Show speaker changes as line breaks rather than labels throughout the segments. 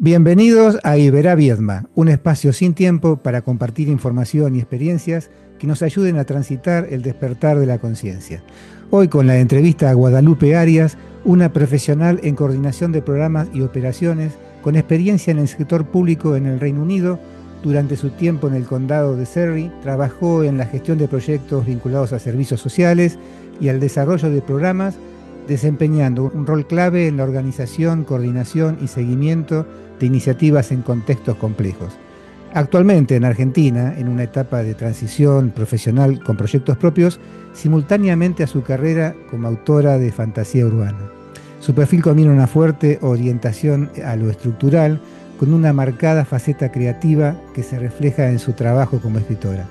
Bienvenidos a Iberá Viedma, un espacio sin tiempo para compartir información y experiencias que nos ayuden a transitar el despertar de la conciencia. Hoy con la entrevista a Guadalupe Arias, una profesional en coordinación de programas y operaciones con experiencia en el sector público en el Reino Unido. Durante su tiempo en el condado de Surrey, trabajó en la gestión de proyectos vinculados a servicios sociales y al desarrollo de programas, desempeñando un rol clave en la organización, coordinación y seguimiento de iniciativas en contextos complejos. Actualmente en Argentina, en una etapa de transición profesional con proyectos propios, simultáneamente a su carrera como autora de fantasía urbana. Su perfil combina una fuerte orientación a lo estructural con una marcada faceta creativa que se refleja en su trabajo como escritora.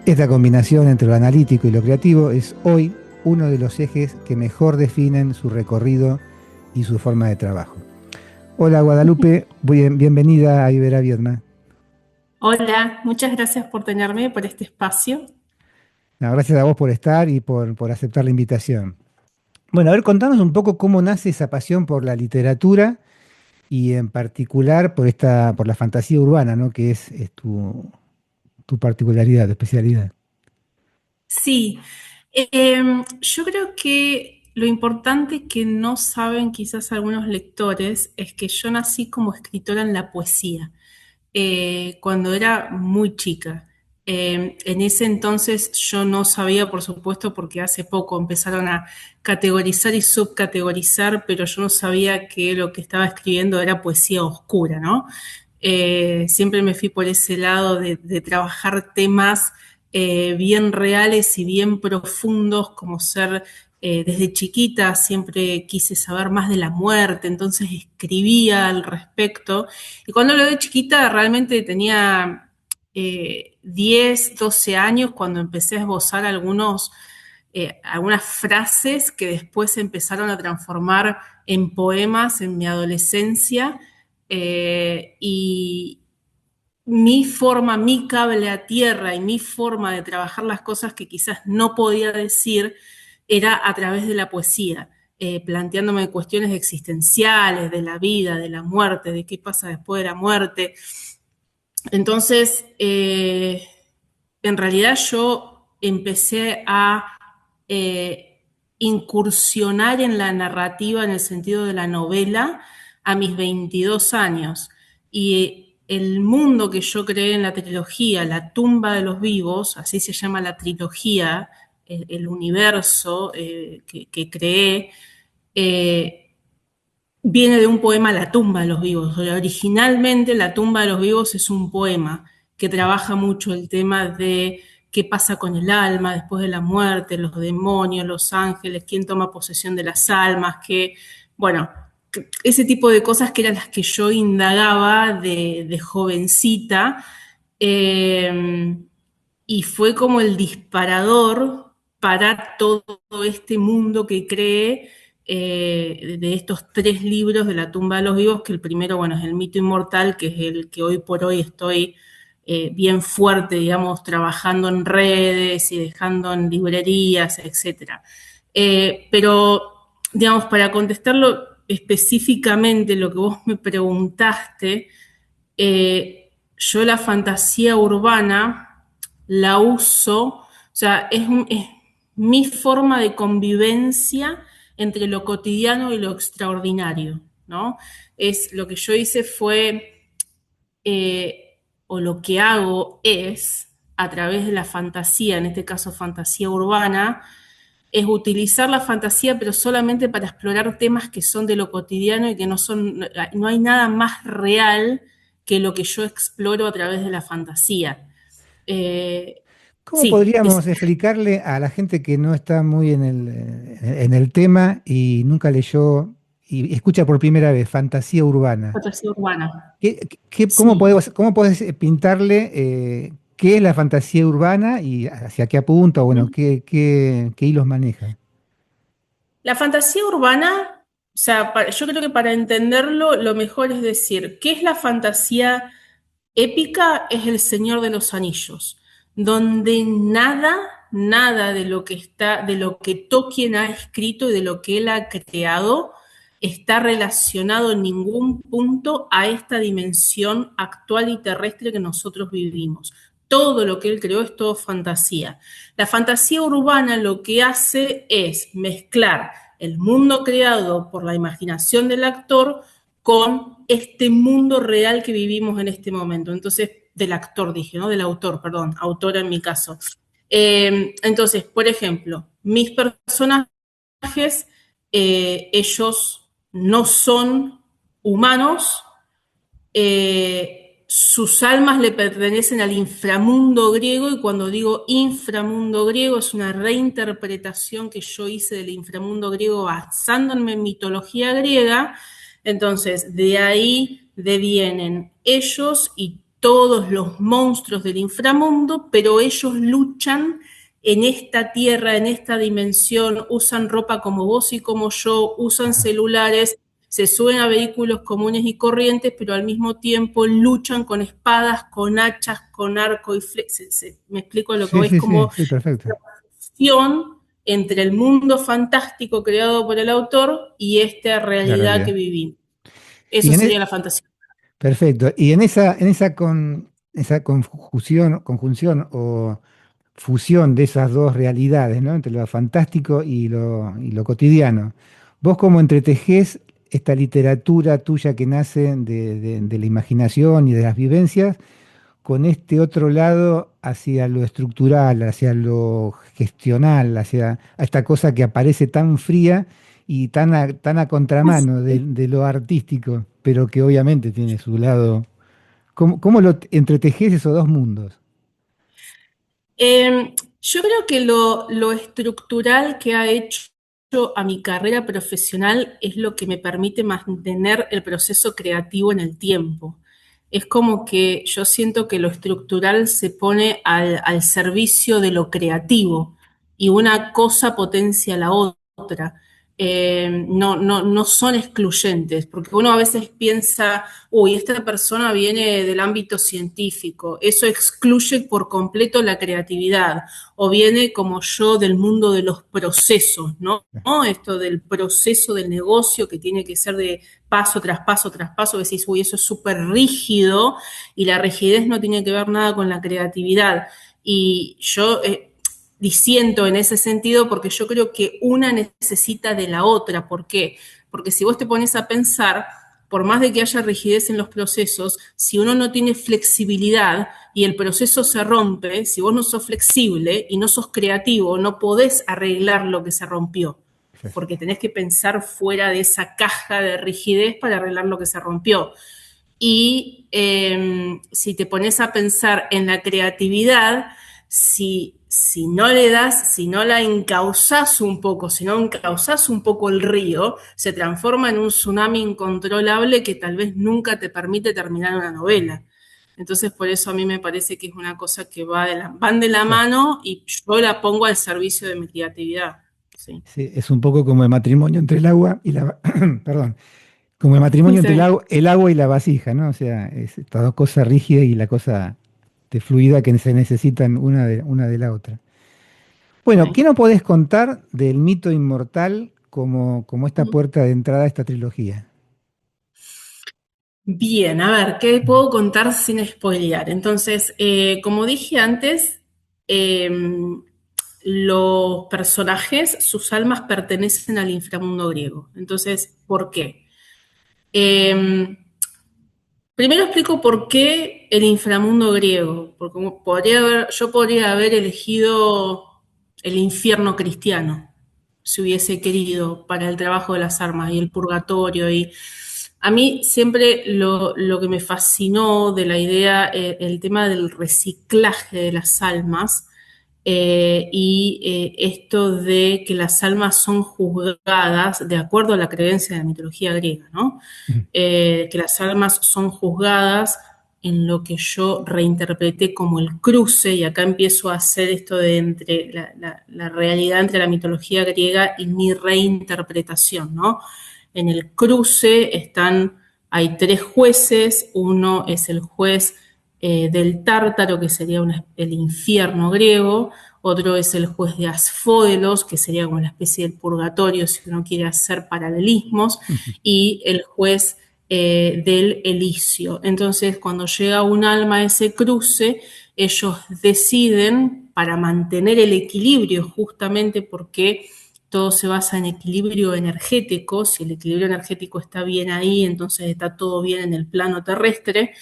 Esta combinación entre lo analítico y lo creativo es hoy uno de los ejes que mejor definen su recorrido y su forma de trabajo. Hola Guadalupe, bienvenida a Iberá Viedma.
Hola, muchas gracias por tenerme por este espacio.
No, gracias a vos por estar y por aceptar la invitación. Bueno, a ver, contanos un poco cómo nace esa pasión por la literatura y en particular por la fantasía urbana, ¿no? Que es tu particularidad, tu especialidad.
Sí, yo creo que lo importante que no saben quizás algunos lectores es que yo nací como escritora en la poesía, cuando era muy chica. En ese entonces yo no sabía, por supuesto, porque hace poco empezaron a categorizar y subcategorizar, pero yo no sabía que lo que estaba escribiendo era poesía oscura, ¿no? Siempre me fui por ese lado de trabajar temas bien reales y bien profundos, como ser, desde chiquita siempre quise saber más de la muerte, entonces escribía al respecto. Y cuando lo de chiquita realmente tenía 10, 12 años cuando empecé a esbozar algunas frases que después se empezaron a transformar en poemas en mi adolescencia. Y mi cable a tierra y mi forma de trabajar las cosas que quizás no podía decir era a través de la poesía, planteándome cuestiones existenciales, de la vida, de la muerte, de qué pasa después de la muerte. Entonces, en realidad yo empecé a incursionar en la narrativa en el sentido de la novela a mis 22 años. Y el mundo que yo creé en la trilogía, La tumba de los vivos, así se llama la trilogía, el universo que creé, eh, viene de un poema La tumba de los vivos. Originalmente La tumba de los vivos es un poema que trabaja mucho el tema de qué pasa con el alma después de la muerte, los demonios, los ángeles, quién toma posesión de las almas, bueno, ese tipo de cosas que eran las que yo indagaba de jovencita. eh, y fue como el disparador para todo este mundo que creé, de estos 3 libros de La tumba de los vivos, que el primero, bueno, es El mito inmortal, que es el que hoy por hoy estoy bien fuerte, digamos, trabajando en redes y dejando en librerías, etcétera. Pero, digamos, para contestarlo específicamente lo que vos me preguntaste, yo la fantasía urbana la uso, o sea, es mi forma de convivencia entre lo cotidiano y lo extraordinario, ¿no? Es lo que yo hice fue, o lo que hago es, a través de la fantasía, en este caso fantasía urbana, es utilizar la fantasía, pero solamente para explorar temas que son de lo cotidiano y que no hay nada más real que lo que yo exploro a través de la fantasía. Eh,
¿Cómo
sí, es
podríamos explicarle a la gente que no está muy en el tema y nunca leyó y escucha por primera vez fantasía urbana?
fantasía urbana.
¿Cómo
Sí.
podés pintarle qué es la fantasía urbana y hacia qué apunta? Bueno, qué hilos maneja.
La fantasía urbana, o sea, yo creo que para entenderlo, lo mejor es decir, ¿qué es la fantasía épica? Es El Señor de los Anillos, donde nada de lo que está, de lo que Tolkien ha escrito y de lo que él ha creado, está relacionado en ningún punto a esta dimensión actual y terrestre que nosotros vivimos. Todo lo que él creó es todo fantasía. La fantasía urbana lo que hace es mezclar el mundo creado por la imaginación del actor con este mundo real que vivimos en este momento. Entonces, del actor dije, ¿no? Del autor, perdón, autora en mi caso. Entonces, por ejemplo, mis personajes, ellos no son humanos, sus almas le pertenecen al inframundo griego, y cuando digo inframundo griego es una reinterpretación que yo hice del inframundo griego basándome en mitología griega. Entonces, de ahí devienen ellos y todos los monstruos del inframundo, pero ellos luchan en esta tierra, en esta dimensión, usan ropa como vos y como yo, usan celulares, se suben a vehículos comunes y corrientes, pero al mismo tiempo luchan con espadas, con hachas, con arco y flechas. ¿Me explico lo que
Sí,
voy? Es
sí, sí,
como
sí, perfecto.
la fusión entre el mundo fantástico creado por el autor y esta
La
realidad que
realidad.
vivimos.
Y
Eso
en
sería
e-
la fantasía.
Perfecto. Y en esa conjunción o fusión de esas dos realidades, ¿no? Entre lo fantástico y lo cotidiano. ¿Vos cómo entretejés esta literatura tuya que nace de la imaginación y de las vivencias con este otro lado hacia lo estructural, hacia lo gestional, hacia a esta cosa que aparece tan fría y tan a contramano de lo artístico, pero que obviamente tiene su lado? ¿Cómo lo entretejés esos dos mundos?
Yo creo que lo estructural que ha hecho a mi carrera profesional es lo que me permite mantener el proceso creativo en el tiempo. Es como que yo siento que lo estructural se pone al servicio de lo creativo y una cosa potencia a la otra. No son excluyentes, porque uno a veces piensa, uy, esta persona viene del ámbito científico, eso excluye por completo la creatividad, o viene como yo del mundo de los procesos, ¿no? ¿No? Esto del proceso del negocio que tiene que ser de paso tras paso tras paso, decís, uy, eso es súper rígido y la rigidez no tiene que ver nada con la creatividad. Y yo disiento en ese sentido porque yo creo que una necesita de la otra. ¿Por qué? Porque si vos te pones a pensar, por más de que haya rigidez en los procesos, si uno no tiene flexibilidad y el proceso se rompe, si vos no sos flexible y no sos creativo, no podés arreglar lo que se rompió,
Sí.
porque tenés que pensar fuera de esa caja de rigidez para arreglar lo que se rompió. Y si te pones a pensar en la creatividad, si no le das, si no la encauzás un poco, si no encauzás un poco el río, se transforma en un tsunami incontrolable que tal vez nunca te permite terminar una novela. Entonces, por eso a mí me parece que es una cosa que van de la
Claro.
mano y yo la pongo al servicio de mi creatividad. Sí.
Sí, es un poco como el matrimonio entre el agua y perdón, como el matrimonio entre
Sí,
el agua y la vasija, ¿no? O sea, es estas dos cosas rígidas y la cosa de fluida que se necesitan una de la otra. Bueno, ¿qué
sí.
nos podés contar del mito inmortal como esta puerta de entrada a esta trilogía?
Bien, a ver, ¿qué puedo contar sin spoilear? Entonces, como dije antes, eh, los personajes, sus almas pertenecen al inframundo griego. Entonces, ¿por qué? Eh, Primero explico por qué el inframundo griego, porque yo podría haber elegido el infierno cristiano, si hubiese querido, para el trabajo de las armas y el purgatorio. Y a mí siempre lo que me fascinó de la idea, el tema del reciclaje de las almas, esto de que las almas son juzgadas de acuerdo a la creencia de la mitología griega, ¿no?
Ujú.
Que las almas son juzgadas en lo que yo reinterpreté como el cruce, y acá empiezo a hacer esto de entre la realidad entre la mitología griega y mi reinterpretación, ¿no? En el cruce hay tres jueces, uno es el juez del Tártaro, que sería el infierno griego, otro es el juez de Asfódelos, que sería como una especie del purgatorio si uno quiere hacer paralelismos, y el juez del Elicio. Entonces, cuando llega un alma a ese cruce, ellos deciden, para mantener el equilibrio, justamente porque todo se basa en equilibrio energético. Si el equilibrio energético está bien ahí, entonces está todo bien en el plano terrestre.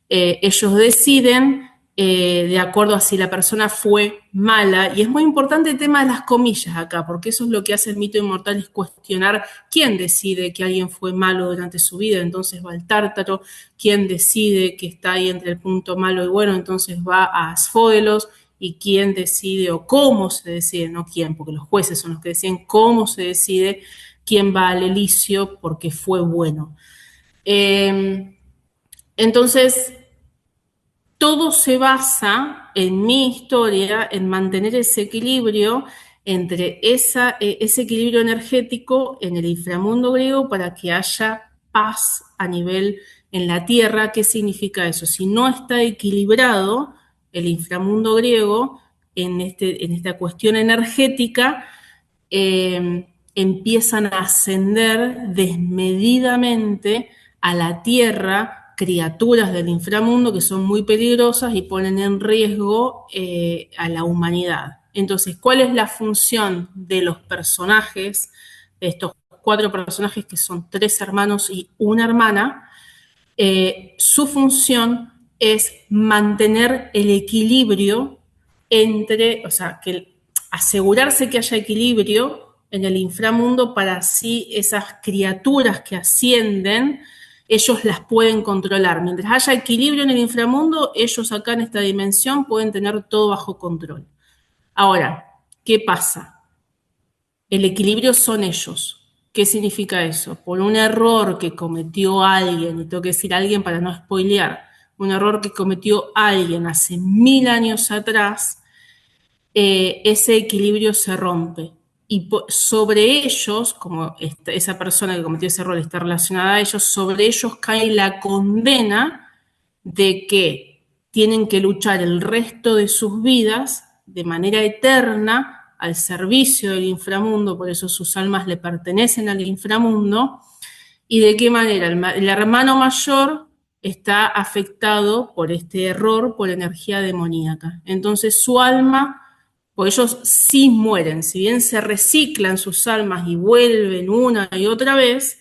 Ellos deciden, de acuerdo a si la persona fue mala, y es muy importante el tema de las comillas acá, porque eso es lo que hace el mito inmortal, es cuestionar quién decide que alguien fue malo durante su vida, entonces va al tártaro, quién decide que está ahí entre el punto malo y bueno, entonces va a Asfódelos, y quién decide o cómo se decide, no quién, porque los jueces son los que deciden cómo se decide quién va al Elicio porque fue bueno. Entonces, todo se basa, en mi historia, en mantener ese equilibrio entre ese equilibrio energético en el inframundo griego para que haya paz a nivel en la tierra. ¿Qué significa eso? Si no está equilibrado el inframundo griego en esta cuestión energética, empiezan a ascender desmedidamente a la tierra criaturas del inframundo que son muy peligrosas y ponen en riesgo a la humanidad. Entonces, ¿cuál es la función de los personajes, de estos 4 personajes que son 3 hermanos y una hermana? Su función es mantener el equilibrio entre, o sea, asegurarse que haya equilibrio en el inframundo para así esas criaturas que ascienden, ellos las pueden controlar. Mientras haya equilibrio en el inframundo, ellos acá en esta dimensión pueden tener todo bajo control. Ahora, ¿qué pasa? El equilibrio son ellos. ¿Qué significa eso? Por un error que cometió alguien, y tengo que decir alguien para no spoilear, un error que cometió alguien hace 1000 años atrás, ese equilibrio se rompe. Y sobre ellos, como esa persona que cometió ese error está relacionada a ellos, sobre ellos cae la condena de que tienen que luchar el resto de sus vidas de manera eterna al servicio del inframundo, por eso sus almas le pertenecen al inframundo. ¿Y de qué manera? El hermano mayor está afectado por este error, por energía demoníaca. Entonces su alma, pues ellos sí mueren, si bien se reciclan sus almas y vuelven una y otra vez,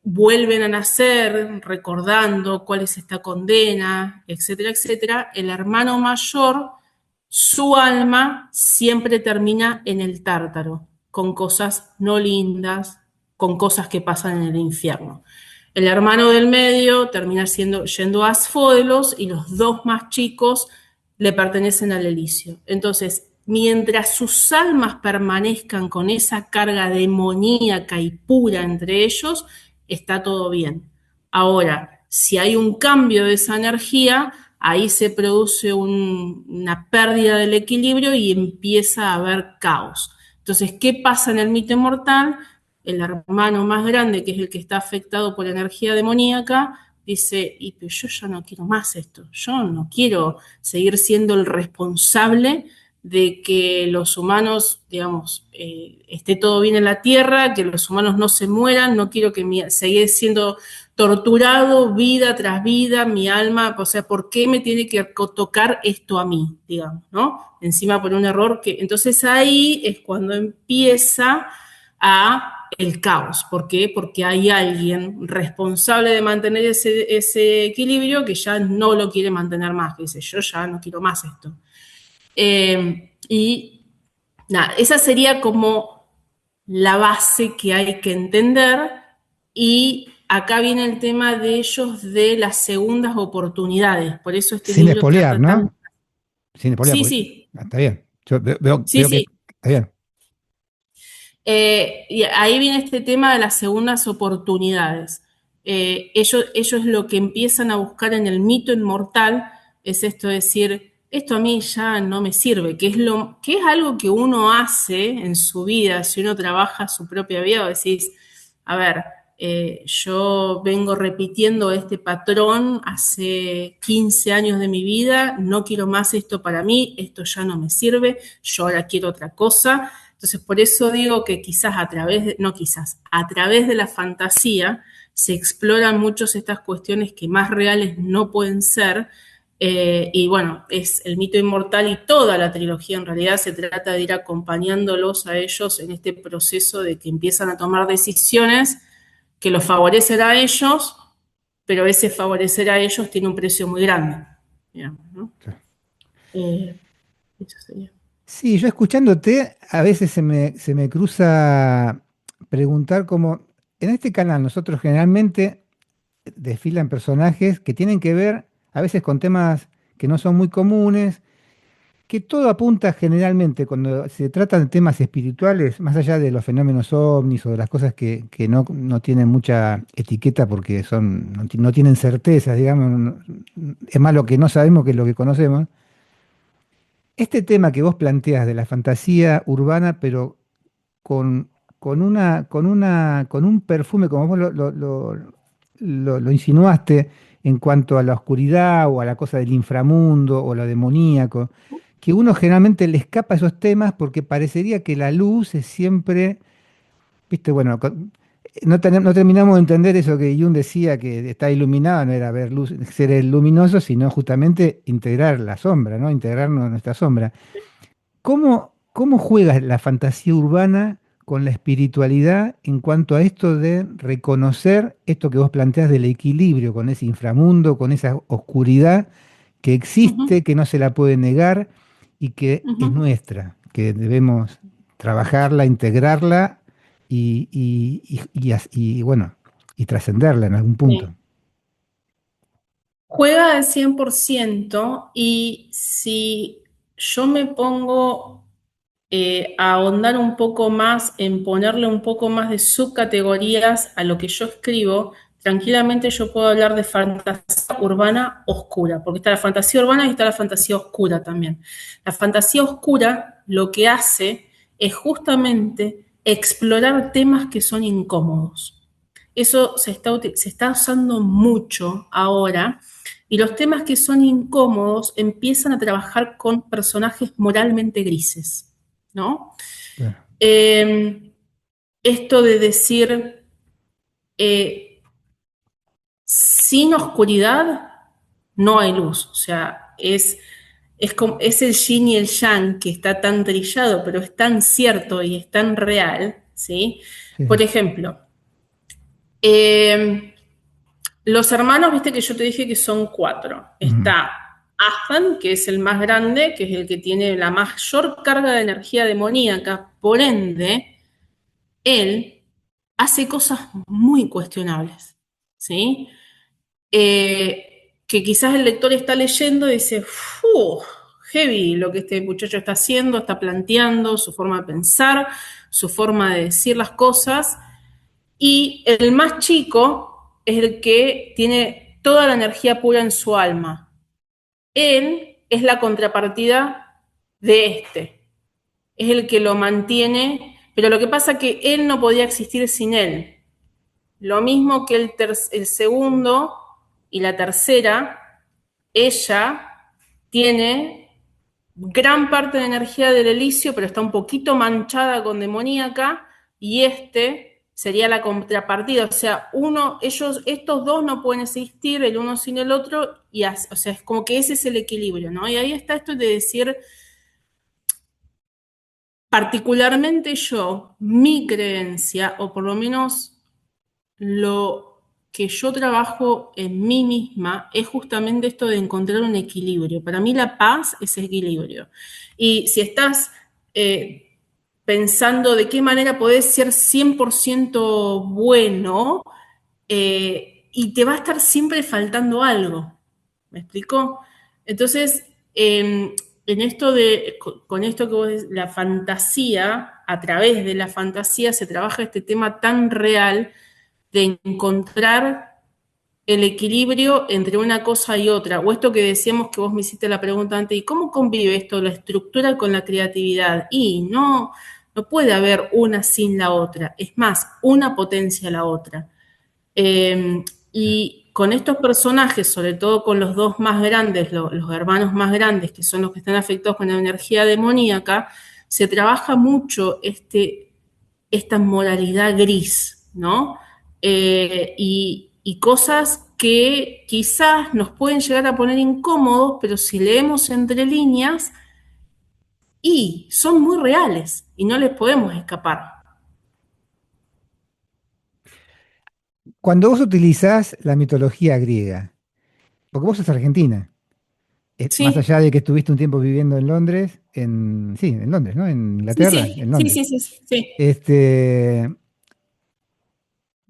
vuelven a nacer recordando cuál es esta condena, etcétera, etcétera. El hermano mayor, su alma siempre termina en el tártaro, con cosas no lindas, con cosas que pasan en el infierno. El hermano del medio termina yendo a Asfódelos y los 2 más chicos le pertenecen al Elicio. Entonces, mientras sus almas permanezcan con esa carga demoníaca y pura entre ellos, está todo bien. Ahora, si hay un cambio de esa energía, ahí se produce una pérdida del equilibrio y empieza a haber caos. Entonces, ¿qué pasa en el mito inmortal? El hermano más grande, que es el que está afectado por la energía demoníaca, dice, pero yo ya no quiero más esto, yo no quiero seguir siendo el responsable de que los humanos, digamos, esté todo bien en la tierra, que los humanos no se mueran, no quiero que seguir siendo torturado vida tras vida, mi alma, o sea, ¿por qué me tiene que tocar esto a mí, digamos, ¿no? Encima por un error que, entonces ahí es cuando empieza el caos. ¿Por qué? Porque hay alguien responsable de mantener ese equilibrio que ya no lo quiere mantener más, que dice, yo ya no quiero más esto. Y nada, esa sería como la base que hay que entender, y acá viene el tema de ellos de las segundas oportunidades, por eso este
Sin
libro
espolear,
trata tanto.
¿no? Sin espolear,
Sí,
porque
sí,
está bien. Yo veo,
sí,
veo que
sí.
está bien.
Y ahí viene este tema de las segundas oportunidades. Ellos es lo que empiezan a buscar en el mito inmortal, es esto de decir, esto a mí ya no me sirve, que es algo que uno hace en su vida, si uno trabaja su propia vida, decís, a ver, Yo vengo repitiendo este patrón hace 15 años de mi vida, no quiero más esto para mí, esto ya no me sirve, yo ahora quiero otra cosa. Entonces, por eso digo que quizás a través de, no quizás, a través de la fantasía se exploran muchas estas cuestiones que más reales no pueden ser. Y bueno, es el mito inmortal y toda la trilogía en realidad se trata de ir acompañándolos a ellos en este proceso de que empiezan a tomar decisiones que los favorecen a ellos, pero ese favorecer a ellos tiene un precio muy grande, digamos, ¿no?
Claro.
Eso sería.
Sí, yo escuchándote, a veces se me cruza preguntar como, en este canal nosotros generalmente desfilan personajes que tienen que ver a veces con temas que no son muy comunes, que todo apunta generalmente cuando se tratan de temas espirituales, más allá de los fenómenos ovnis o de las cosas que no tienen mucha etiqueta porque no tienen certeza, digamos, es más lo que no sabemos que lo que conocemos. Este tema que vos planteas de la fantasía urbana, pero con un perfume, como vos lo insinuaste, en cuanto a la oscuridad o a la cosa del inframundo o lo demoníaco, que uno generalmente le escapa a esos temas porque parecería que la luz es siempre, viste, bueno, no terminamos de entender eso que Jung decía que está iluminado, no era ver luz, ser el luminoso, sino justamente integrar la sombra, ¿no? Integrarnos en nuestra sombra. ¿Cómo juega la fantasía urbana con la espiritualidad en cuanto a esto de reconocer esto que vos planteás del equilibrio con ese inframundo, con esa oscuridad que existe,
Ujú,
que no se la puede negar y que es
ujú.
nuestra, que debemos trabajarla, integrarla bueno, y trascenderla en algún punto?
Sí. Juega al 100% y si yo me pongo a ahondar un poco más, en ponerle un poco más de subcategorías a lo que yo escribo, tranquilamente yo puedo hablar de fantasía urbana oscura, porque está la fantasía urbana y está la fantasía oscura también. La fantasía oscura lo que hace es justamente explorar temas que son incómodos. Eso se está usando mucho ahora y los temas que son incómodos empiezan a trabajar con personajes moralmente grises, ¿no?
Claro,
Eh, Esto de decir, eh, sin oscuridad no hay luz, o sea, es el yin y el yang que está tan trillado, pero es tan cierto y es tan real, ¿sí?
sí,
Por
sí.
ejemplo, eh, los hermanos, viste que yo te dije que son cuatro.
Ujú.
Está Athan, que es el más grande, que es el que tiene la mayor carga de energía demoníaca. Por ende, él hace cosas muy cuestionables, ¿sí? Que quizás el lector está leyendo y dice, ¡fu! Heavy lo que este muchacho está haciendo, está planteando, su forma de pensar, su forma de decir las cosas. Y el más chico es el que tiene toda la energía pura en su alma. Él es la contrapartida de este. Es el que lo mantiene, pero lo que pasa es que él no podía existir sin él. Lo mismo que el segundo y la tercera, ella tiene gran parte de energía del elicio, pero está un poquito manchada con demoníaca, y este sería la contrapartida. O sea, estos dos no pueden existir, el uno sin el otro, o sea, es como que ese es el equilibrio, ¿no? Y ahí está esto de decir, particularmente yo, mi creencia, o por lo menos lo que yo trabajo en mí misma es justamente esto de encontrar un equilibrio. Para mí la paz es equilibrio. Y si estás pensando de qué manera podés ser 100% bueno, y te va a estar siempre faltando algo. ¿Me explico? Entonces, en esto con esto que vos decís, la fantasía, a través de la fantasía se trabaja este tema tan real de encontrar el equilibrio entre una cosa y otra. O esto que decíamos que vos me hiciste la pregunta antes, ¿y cómo convive esto, la estructura con la creatividad? Y no puede haber una sin la otra. Es más, una potencia la otra. Y con estos personajes, sobre todo con los dos más grandes, los hermanos más grandes, que son los que están afectados con la energía demoníaca, se trabaja mucho esta moralidad gris, ¿no? Y cosas que quizás nos pueden llegar a poner incómodos, pero si leemos entre líneas, y son muy reales y no les podemos escapar.
Cuando vos utilizás la mitología griega, porque vos sos argentina, más
Sí,
allá de que estuviste un tiempo viviendo en Londres, sí, en Londres, ¿no? En
sí,
Inglaterra,
sí,
en
sí,
Londres.
sí, sí, sí.
Este,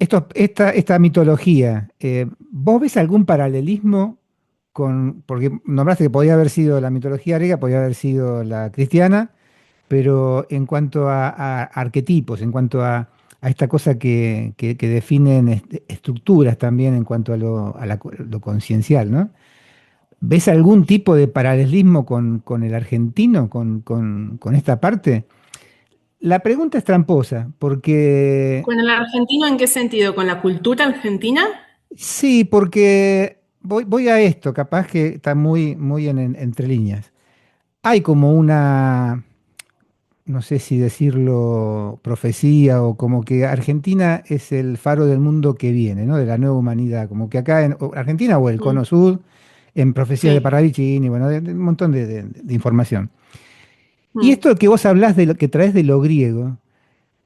esta mitología, ¿vos ves algún paralelismo porque nombraste que podía haber sido la mitología griega, podía haber sido la cristiana, pero en cuanto a arquetipos, en cuanto a esta cosa que definen estructuras también en cuanto lo conciencial, ¿no? ¿Ves algún tipo de paralelismo con el argentino, con esta parte? La pregunta es tramposa, porque
¿Con el argentino en qué sentido? ¿Con la cultura argentina?
sí, porque voy a esto, capaz que está muy entre líneas. Hay como una, no sé si decirlo, profecía o como que Argentina es el faro del mundo que viene, ¿no? De la nueva humanidad. Como que acá en Argentina o el Cono
Mm,
Sur, en profecías de
sí.
Parravicini, bueno, de un montón de información. Y
Mm,
esto que vos hablás de lo que traes de lo griego,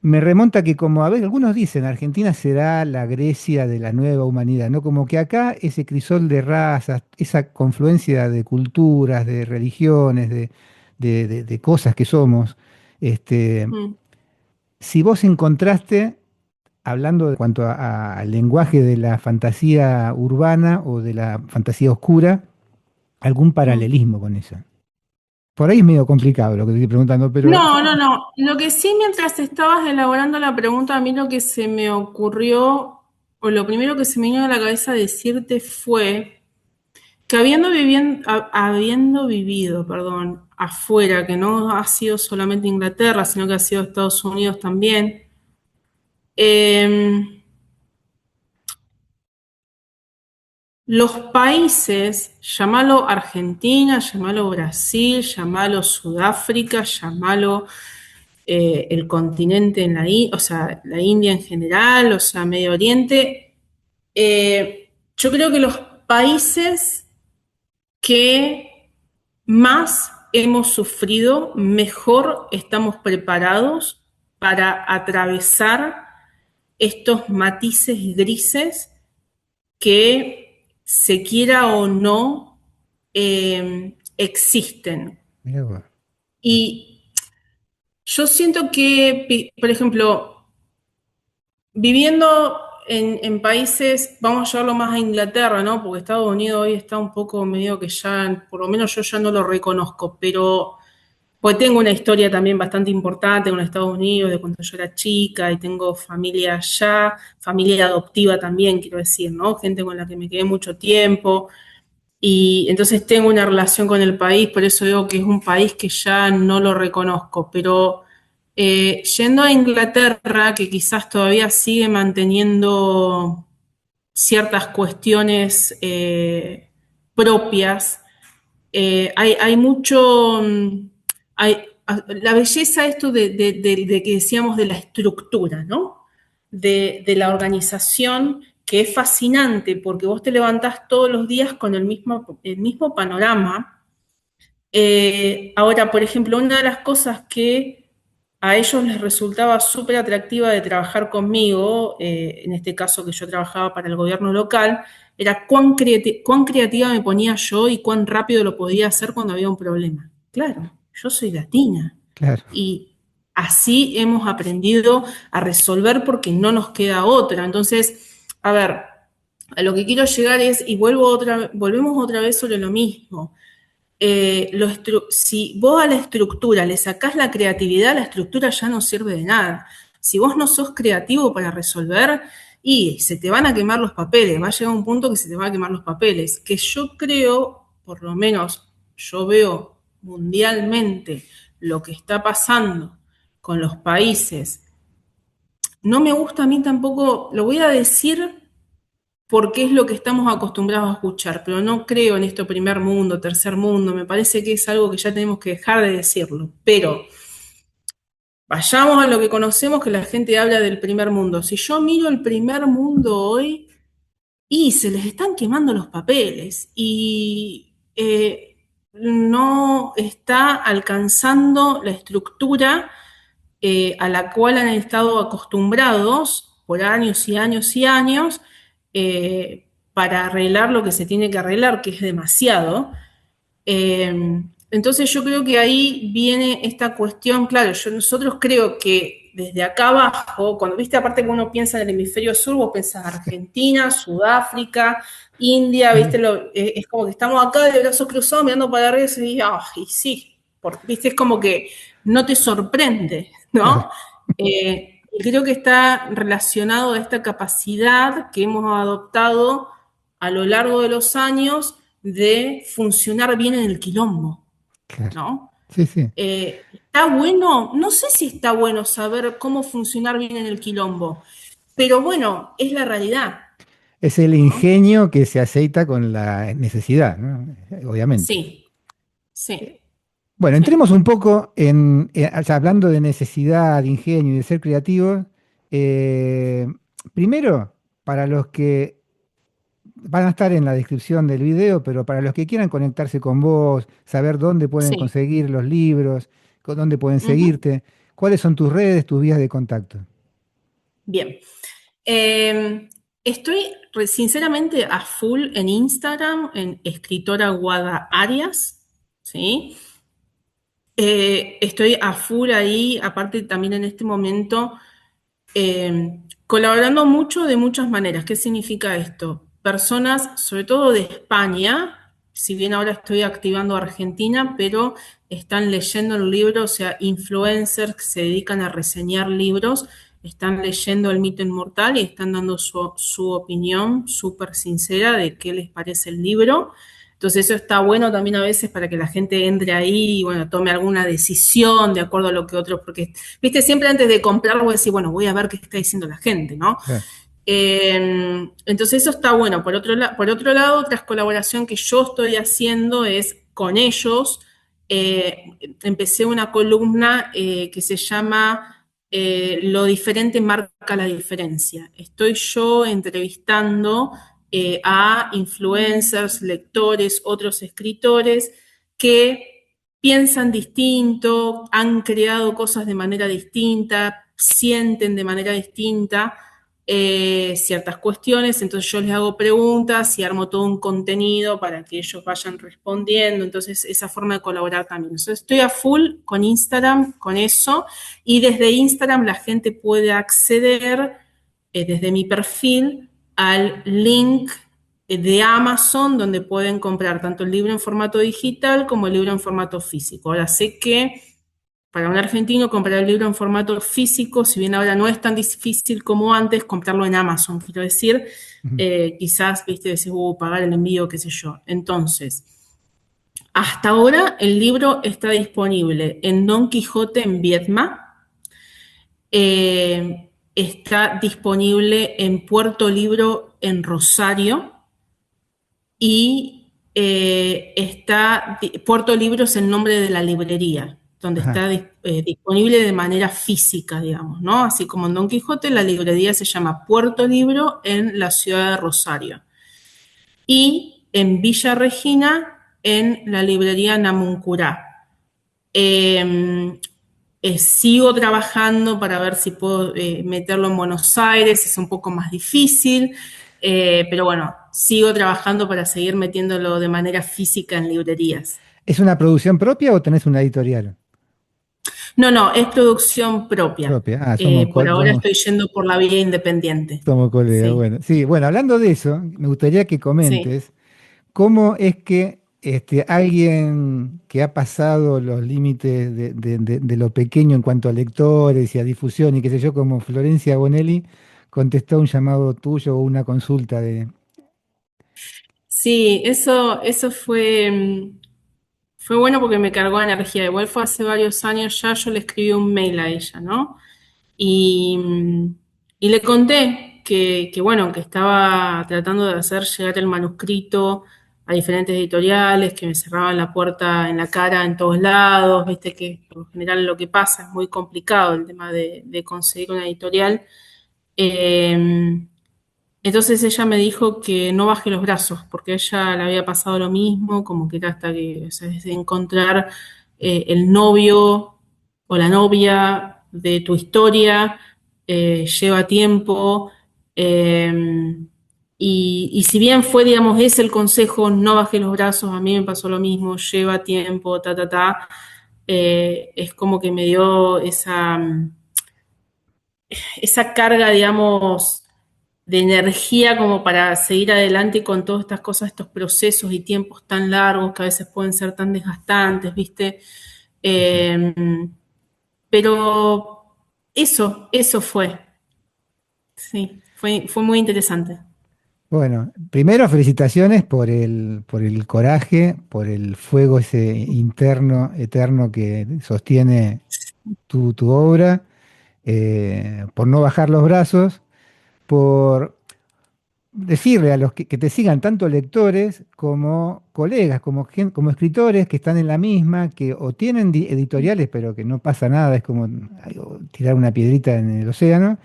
me remonta que como, a ver, algunos dicen, Argentina será la Grecia de la nueva humanidad, ¿no? Como que acá ese crisol de razas, esa confluencia de culturas, de religiones, de cosas que somos, este,
mm,
si vos encontraste, hablando de cuanto al lenguaje de la fantasía urbana o de la fantasía oscura, algún
mm.
paralelismo con eso. Por ahí es medio complicado lo que te estoy preguntando, pero
No, no, no. Lo que sí, mientras estabas elaborando la pregunta, a mí lo que se me ocurrió, o lo primero que se me vino a la cabeza decirte fue que habiendo vivido, perdón, afuera, que no ha sido solamente Inglaterra, sino que ha sido Estados Unidos también, eh, los países, llámalo Argentina, llámalo Brasil, llámalo Sudáfrica, llámalo el continente en o sea, la India en general, o sea, Medio Oriente, yo creo que los países que más hemos sufrido, mejor estamos preparados para atravesar estos matices grises que, se quiera o no, existen.
mirá vos.
Y yo siento que, por ejemplo, viviendo en países, vamos a llevarlo más a Inglaterra, ¿no? Porque Estados Unidos hoy está un poco medio que ya, por lo menos yo ya no lo reconozco, pero pues tengo una historia también bastante importante con Estados Unidos de cuando yo era chica y tengo familia allá, familia adoptiva también, quiero decir, ¿no? Gente con la que me quedé mucho tiempo. Y entonces tengo una relación con el país, por eso digo que es un país que ya no lo reconozco, pero yendo a Inglaterra, que quizás todavía sigue manteniendo ciertas cuestiones propias, hay mucho, la belleza esto de que decíamos de la estructura, ¿no? De la organización, que es fascinante porque vos te levantás todos los días con el mismo panorama. Ahora, por ejemplo, una de las cosas que a ellos les resultaba súper atractiva de trabajar conmigo, en este caso que yo trabajaba para el gobierno local, era cuán creativa me ponía yo y cuán rápido lo podía hacer cuando había un problema. Claro, yo soy latina
Claro.
y así hemos aprendido a resolver porque no nos queda otra. Entonces, a ver, a lo que quiero llegar es, y volvemos otra vez sobre lo mismo. Si vos a la estructura le sacás la creatividad, la estructura ya no sirve de nada. Si vos no sos creativo para resolver, y se te van a quemar los papeles, va a llegar un punto que se te van a quemar los papeles, que yo creo, por lo menos yo veo mundialmente lo que está pasando con los países. No me gusta a mí tampoco, lo voy a decir porque es lo que estamos acostumbrados a escuchar, pero no creo en esto primer mundo, tercer mundo, me parece que es algo que ya tenemos que dejar de decirlo, pero vayamos a lo que conocemos, que la gente habla del primer mundo. Si yo miro el primer mundo hoy, y se les están quemando los papeles y no está alcanzando la estructura a la cual han estado acostumbrados por años y años y años para arreglar lo que se tiene que arreglar, que es demasiado. Entonces yo creo que ahí viene esta cuestión, claro, nosotros creo que desde acá abajo, cuando viste aparte que uno piensa en el hemisferio sur, vos pensás Argentina, Sudáfrica, India, viste, es como que estamos acá de brazos cruzados mirando para arriba y dices, y sí, porque viste, es como que no te sorprende,
Claro,
¿no? Y creo que está relacionado a esta capacidad que hemos adoptado a lo largo de los años de funcionar bien en el quilombo,
claro.
¿no?
Sí, sí.
Está bueno, no sé si está bueno saber cómo funcionar bien en el quilombo, pero bueno, es la realidad,
Es el
¿no?
ingenio que se aceita con la necesidad, ¿no? Obviamente.
Sí, sí,
Bueno,
sí.
entremos un poco o sea, hablando de necesidad, de ingenio y de ser creativos. eh, Primero, para los que van a estar en la descripción del video, pero para los que quieran conectarse con vos, saber dónde pueden
Sí.
conseguir los libros, dónde pueden
Ujú.
seguirte, cuáles son tus redes, tus vías de contacto.
Bien. Estoy sinceramente a full en Instagram, en escritora Guada Arias, ¿sí? Estoy a full ahí, aparte también en este momento colaborando mucho de muchas maneras. ¿Qué significa esto? Personas, sobre todo de España, si bien ahora estoy activando Argentina, pero están leyendo el libro, o sea, influencers que se dedican a reseñar libros, están leyendo El mito inmortal y están dando su opinión súper sincera de qué les parece el libro. Entonces eso está bueno también a veces para que la gente entre ahí y bueno, tome alguna decisión de acuerdo a lo que otros, porque viste, siempre antes de comprar voy a decir, bueno, voy a ver qué está diciendo la gente, ¿no?
Claro.
Entonces eso está bueno. Por otro lado, otra colaboración que yo estoy haciendo es con ellos. Empecé una columna que se llama Lo diferente marca la diferencia. Estoy yo entrevistando a influencers, lectores, otros escritores que piensan distinto, han creado cosas de manera distinta, sienten de manera distinta ciertas cuestiones, entonces yo les hago preguntas y armo todo un contenido para que ellos vayan respondiendo, entonces esa forma de colaborar también. Entonces estoy a full con Instagram, con eso, y desde Instagram la gente puede acceder desde mi perfil al link de Amazon donde pueden comprar tanto el libro en formato digital como el libro en formato físico. Ahora sé que para un argentino comprar el libro en formato físico, si bien ahora no es tan difícil como antes, comprarlo en Amazon, quiero decir,
Ujú.
quizás, viste, decís, pagar el envío, qué sé yo. Entonces, hasta ahora el libro está disponible en Don Quijote en Vietma, está disponible en Puerto Libro en Rosario y Puerto Libro es el nombre de la librería, donde
Ajá.
está disponible de manera física, digamos, ¿no? Así como en Don Quijote, la librería se llama Puerto Libro en la ciudad de Rosario. Y en Villa Regina, en la librería Namuncurá. Eh, Sigo trabajando para ver si puedo meterlo en Buenos Aires, es un poco más difícil, pero bueno, sigo trabajando para seguir metiéndolo de manera física en librerías.
¿Es una producción propia o tenés una editorial
No, no, es producción propia.
propia? Ah, somos,
Por ahora estoy yendo por la vía independiente.
somos colegas.
Sí,
Bueno, sí, bueno, hablando de eso, me gustaría que
sí.
comentes cómo es que alguien que ha pasado los límites de lo pequeño en cuanto a lectores y a difusión y qué sé yo, como Florencia Bonelli, contestó un llamado tuyo o una consulta de...
Sí, eso fue, fue bueno porque me cargó de energía. Igual fue hace varios años ya, yo le escribí un mail a ella, ¿no? Y, y le conté bueno, que estaba tratando de hacer llegar el manuscrito a diferentes editoriales, que me cerraban la puerta en la cara en todos lados, viste que por lo general lo que pasa es muy complicado el tema de conseguir una editorial. Eh, entonces ella me dijo que no baje los brazos, porque a ella le había pasado lo mismo, como que era hasta que, o sea, desde encontrar el novio o la novia de tu historia, lleva tiempo. eh, y si bien fue, digamos, ese el consejo, no baje los brazos, a mí me pasó lo mismo, lleva tiempo, es como que me dio esa carga, digamos, de energía como para seguir adelante con todas estas cosas, estos procesos y tiempos tan largos que a veces pueden ser tan desgastantes, ¿viste? Eh, pero eso fue, sí, fue muy interesante.
Bueno, primero felicitaciones por el coraje, por el fuego ese interno, eterno que sostiene tu obra, por no bajar los brazos, por decirle a los que te sigan tanto lectores como colegas, como escritores que están en la misma, que o tienen editoriales, pero que no pasa nada, es como tirar una piedrita en el océano,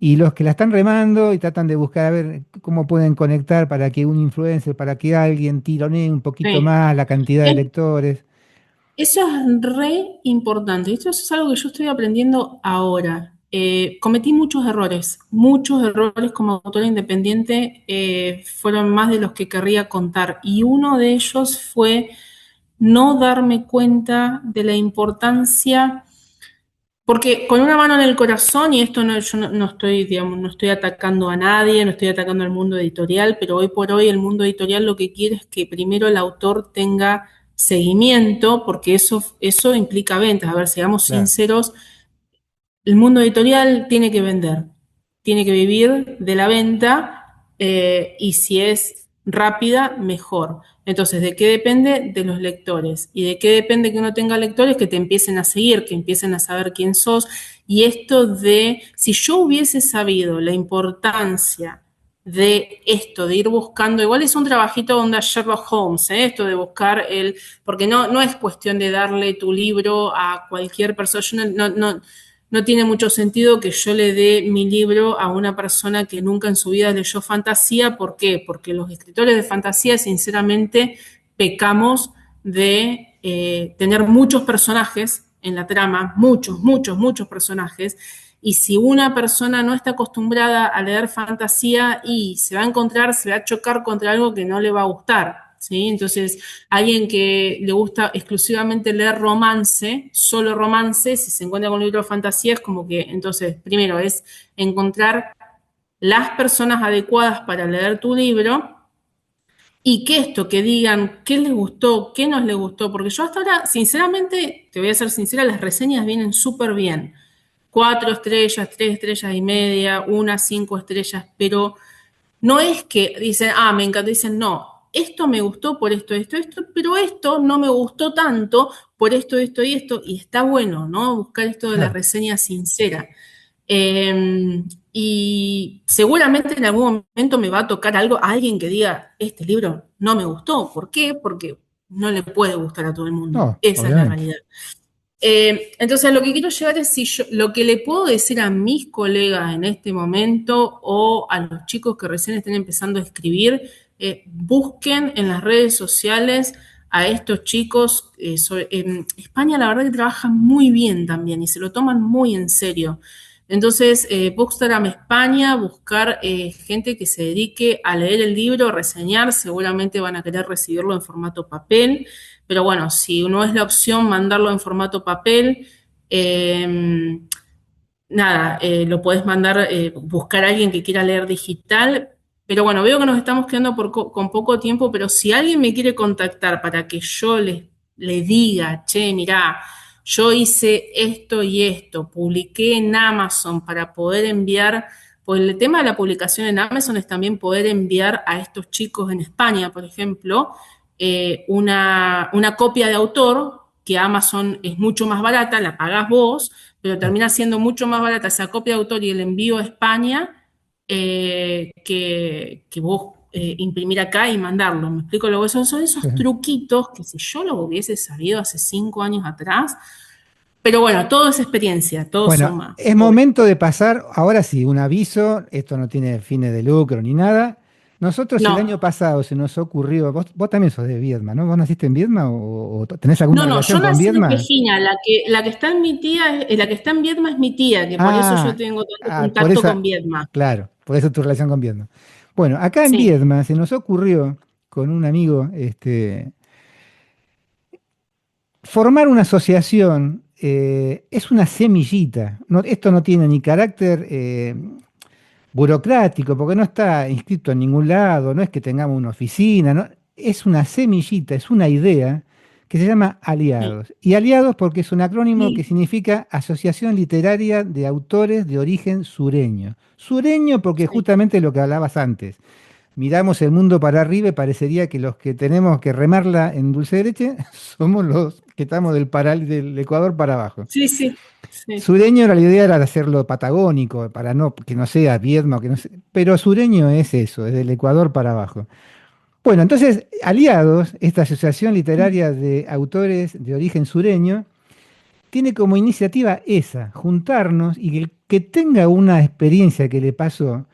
y los que la están remando y tratan de buscar a ver cómo pueden conectar para que un influencer, para que alguien tironee un poquito
Sí.
más la cantidad de lectores.
Eso es re importante. Esto es algo que yo estoy aprendiendo ahora. Cometí muchos errores como autora independiente, fueron más de los que querría contar. Y uno de ellos fue no darme cuenta de la importancia, porque con una mano en el corazón, y esto no, yo no estoy, digamos, no estoy atacando a nadie, no estoy atacando al mundo editorial, pero hoy por hoy el mundo editorial lo que quiere es que primero el autor tenga seguimiento, porque eso implica ventas. A ver, seamos
Claro.
sinceros, el mundo editorial tiene que vender, tiene que vivir de la venta, y si es rápida, mejor. Entonces, ¿de qué depende? De los lectores. ¿Y de qué depende que uno tenga lectores? Que te empiecen a seguir, que empiecen a saber quién sos. Y esto de, si yo hubiese sabido la importancia de esto, de ir buscando, igual es un trabajito donde Sherlock Holmes, esto de buscar porque no es cuestión de darle tu libro a cualquier persona. Yo no tiene mucho sentido que yo le dé mi libro a una persona que nunca en su vida leyó fantasía. ¿Por qué? Porque los escritores de fantasía, sinceramente, pecamos de tener muchos personajes en la trama, muchos personajes. Y si una persona no está acostumbrada a leer fantasía y se va a encontrar, se va a chocar contra algo que no le va a gustar, ¿sí? Entonces, alguien que le gusta exclusivamente leer romance, solo romance, si se encuentra con un libro de fantasía, es como que, entonces, primero es encontrar las personas adecuadas para leer tu libro y que esto, que digan qué les gustó, qué no les gustó, porque yo hasta ahora, sinceramente, te voy a ser sincera, las reseñas vienen súper bien. 4 estrellas, 3 estrellas y media, 1, 5 estrellas, pero no es que dicen, me encantó, dicen, no, esto me gustó por esto, pero esto no me gustó tanto por esto y esto, y está bueno, ¿no? Buscar esto de la
Claro.
reseña sincera. Y seguramente en algún momento me va a tocar algo, a alguien que diga, este libro no me gustó. ¿Por qué? Porque no le puede gustar a todo el mundo.
No,
Esa es la
obviamente.
realidad. Entonces, lo que quiero llegar es si lo que le puedo decir a mis colegas en este momento o a los chicos que recién estén empezando a escribir, busquen en las redes sociales a estos chicos. En España la verdad que trabajan muy bien también y se lo toman muy en serio. Entonces, Bookstagram España, buscar gente que se dedique a leer el libro, reseñar, seguramente van a querer recibirlo en formato papel. Pero bueno, si no es la opción mandarlo en formato papel, eh, nada, lo podés mandar, buscar a alguien que quiera leer digital. Pero bueno, veo que nos estamos quedando con poco tiempo, pero si alguien me quiere contactar para que yo le diga, che, mirá, yo hice esto y esto, publiqué en Amazon para poder enviar, pues el tema de la publicación en Amazon es también poder enviar a estos chicos en España, por ejemplo, una copia de autor, que Amazon es mucho más barata, la pagás vos, pero
Claro.
termina siendo mucho más barata esa copia de autor y el envío a España, que vos imprimir acá y mandarlo. ¿Me explico? Luego son esos truquitos que si yo lo hubiese sabido hace 5 años atrás, pero bueno, todo es experiencia, todo
Bueno,
suma.
es momento de pasar, ahora sí, un aviso, esto no tiene fines de lucro ni nada. Nosotros el año
No,
pasado se nos ocurrió, vos también sos de Viedma, ¿no? ¿Vos naciste en Viedma o tenés alguna
no, yo
relación con
nací en
Viedma?
Espejina, la que está en mi tía, la que está en Viedma es mi tía, que por eso yo
Ah,
tengo tanto
por
contacto con
esa,
Viedma.
claro, por eso tu relación con Viedma. Bueno, acá en
Sí,
Viedma se nos ocurrió con un amigo, formar una asociación. Es una semillita. Esto no tiene ni carácter burocrático, porque no está inscrito en ningún lado, no es que tengamos una oficina, ¿no? Es una semillita, es una idea que se llama
sí,
Aliados. Y Aliados porque es un acrónimo que
sí,
significa Asociación Literaria de Autores de Origen Sureño. Sureño porque
sí.
justamente lo que hablabas antes. Miramos el mundo para arriba y parecería que los que tenemos que remarla en dulce de leche somos los que estamos del Ecuador para abajo.
Sí, sí, sí.
Sureño, la idea era de hacerlo patagónico, para no, que no sea Viedma, que no sea, pero sureño es eso, es del Ecuador para abajo. Bueno, entonces, Aliados, esta asociación literaria de autores de origen sureño, tiene como iniciativa esa, juntarnos y que el que tenga una experiencia que le pasó,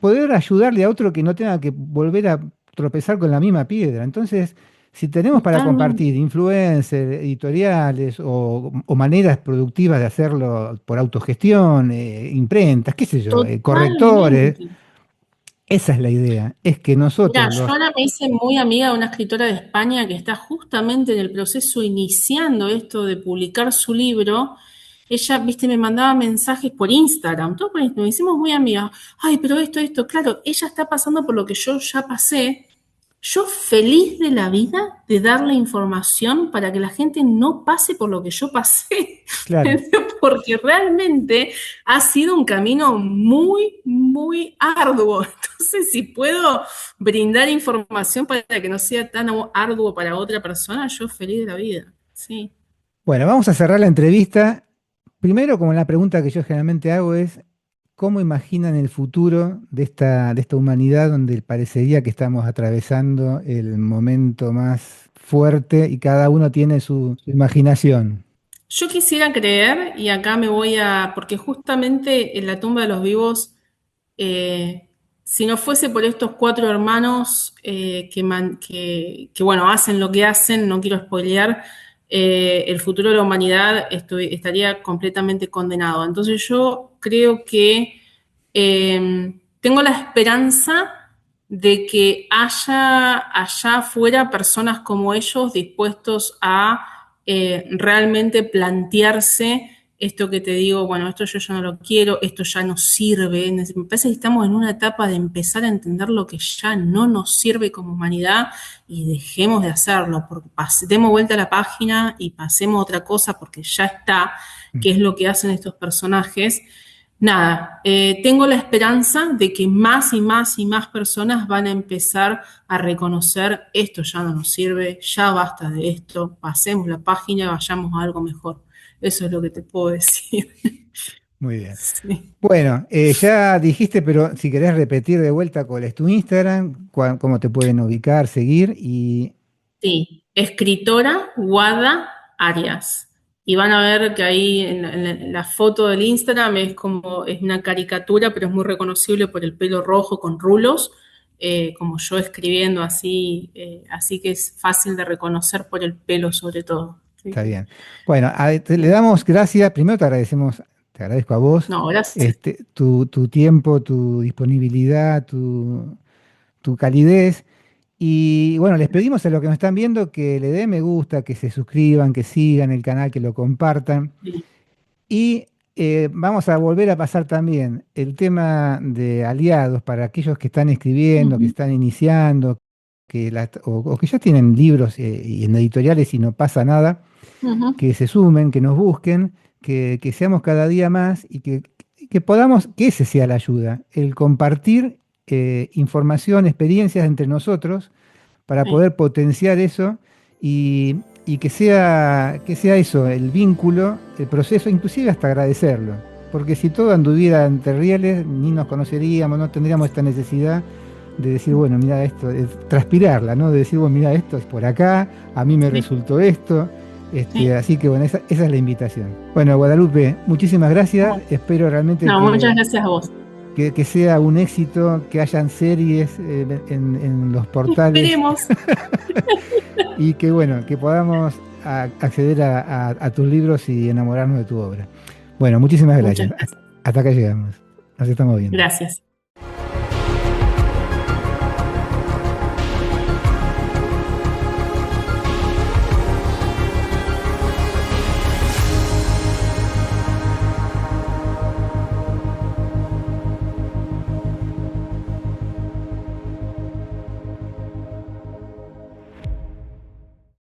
poder ayudarle a otro que no tenga que volver a tropezar con la misma piedra. Entonces, si tenemos para
Totalmente.
compartir influencers, editoriales o maneras productivas de hacerlo por autogestión, imprentas, qué sé yo, correctores,
Totalmente.
esa es la idea. Es que
Mira,
nosotros
yo
los...
ahora me hice muy amiga de una escritora de España que está justamente en el proceso iniciando esto de publicar su libro. Ella, viste, me mandaba mensajes por Instagram, todo por Instagram, nos hicimos muy amigas. Ay, pero esto, claro, ella está pasando por lo que yo ya pasé. Yo feliz de la vida de darle información para que la gente no pase por lo que yo pasé,
Claro.
porque realmente ha sido un camino muy, muy arduo. Entonces, si puedo brindar información para que no sea tan arduo para otra persona, yo feliz de la vida. Sí,
Bueno, vamos a cerrar la entrevista. Primero, como la pregunta que yo generalmente hago es, ¿cómo imaginan el futuro de esta humanidad donde parecería que estamos atravesando el momento más fuerte y cada uno tiene su imaginación?
yo quisiera creer, y acá me voy a, porque justamente en la tumba de los vivos, si no fuese por estos cuatro hermanos bueno, hacen lo que hacen, no quiero spoilear, el futuro de la humanidad estaría completamente condenado. Entonces yo creo que tengo la esperanza de que haya allá afuera personas como ellos dispuestos a realmente plantearse esto que te digo, bueno, esto yo ya no lo quiero, esto ya no sirve. Me parece que estamos en una etapa de empezar a entender lo que ya no nos sirve como humanidad y dejemos de hacerlo, porque demos vuelta a la página y pasemos a otra cosa porque ya está, que es lo que hacen estos personajes. Nada, tengo la esperanza de que más y más y más personas van a empezar a reconocer esto ya no nos sirve, ya basta de esto, pasemos la página y vayamos a algo mejor. Eso es lo que te puedo decir.
Muy bien.
Sí.
Bueno, ya dijiste, pero si querés repetir de vuelta cuál es tu Instagram, cómo te pueden ubicar, seguir y...
Sí, escritora Guada Arias. Y van a ver que ahí en la foto del Instagram es una caricatura, pero es muy reconocible por el pelo rojo con rulos, como yo escribiendo así, así que es fácil de reconocer por el pelo sobre todo.
Está
Sí.
bien. Bueno, le damos gracias. Primero te agradecemos, te agradezco a vos,
No, gracias.
tu tiempo, tu disponibilidad, tu calidez. Y bueno, les pedimos a los que nos están viendo que le den me gusta, que se suscriban, que sigan el canal, que lo compartan.
Sí.
Y vamos a volver a pasar también el tema de aliados para aquellos que están escribiendo, que
Ujú,
están iniciando, o que ya tienen libros y en editoriales y no pasa nada,
ujú.
que se sumen, que nos busquen, que seamos cada día más que podamos, que ese sea la ayuda, el compartir información, experiencias entre nosotros para
Sí.
poder potenciar eso y que sea eso, el vínculo, el proceso, inclusive hasta agradecerlo. porque si todo anduviera entre rieles, ni nos conoceríamos, no tendríamos esta necesidad de decir, bueno, mira esto, de transpirarla, ¿no? De decir, bueno, mira, esto es por acá, a mí me
Sí,
resultó esto.
sí.
Así que bueno, esa es la invitación. Bueno, Guadalupe, muchísimas gracias. Espero realmente
No, muchas gracias a vos.
que sea un éxito, que hayan series en los portales
Esperemos.
y que bueno, que podamos acceder a tus libros y enamorarnos de tu obra. Bueno, muchísimas
Muchas
gracias.
gracias.
Hasta acá llegamos. Nos estamos viendo.
Gracias.